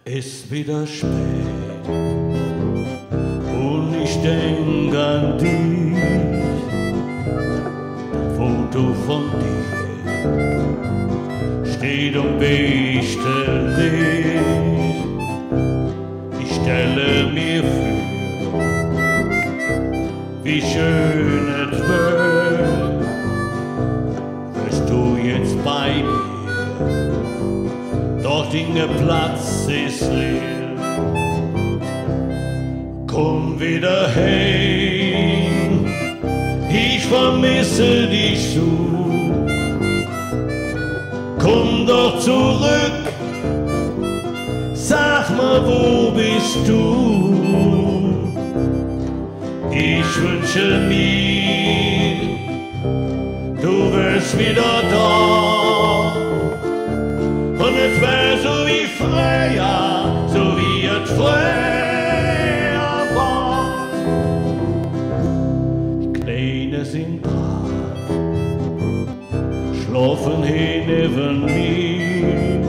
Ist wieder spät und ich denk an dich. Das Foto von dir steht und bestellt dich. Ich stelle mir vor, wie schön es wird, wärst du jetzt bei mir. Doch der Platz ist leer. Komm wieder heim, ich vermisse dich so. Komm doch zurück, sag mal, wo bist du? Ich wünsche mir, du wärst wieder da. Und es wär so wie früher, so wie es früher war. Die Kleine sind brav, schlafen hin neben mir.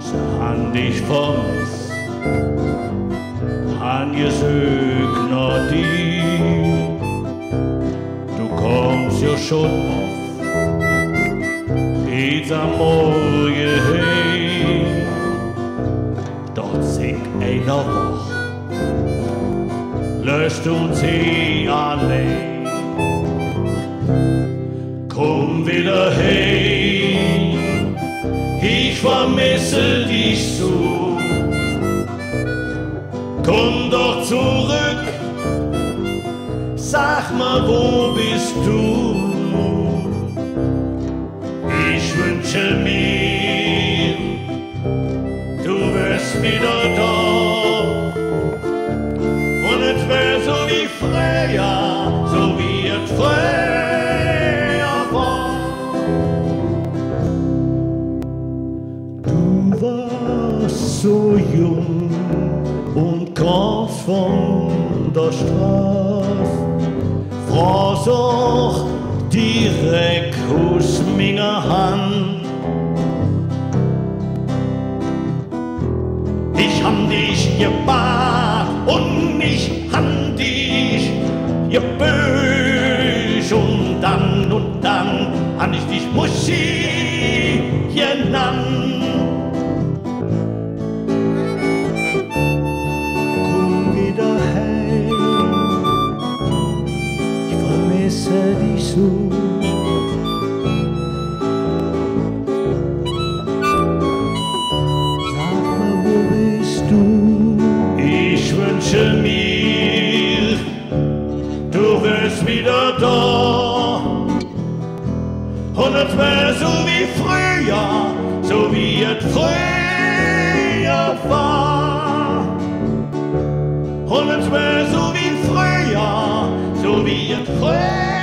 Sie han dich vermisst, han gesucht nach dir. Du kommst ja schon oft jetzt am Morgen heim, dort singt einer Woch, löscht uns hier allein. Komm wieder heim, ich vermisse dich so. Komm doch zurück, sag mal, wo bist du? Ich wünsche mir, du wärst wieder da. Und es wär so wie früher, so wie es früher war. Du warst so jung und kamst von der Straße, fragst auch direkt aus meiner Hand. Ich han dich gebat und ich han dich gebös und dann han ich dich Muschi genannt. Komm wieder heim, ich vermisse dich so. Ich wünsche mir, du wärst wieder da. Und es wär so wie früher, so wie es früher war. Und es wär so wie früher, so wie es früher war.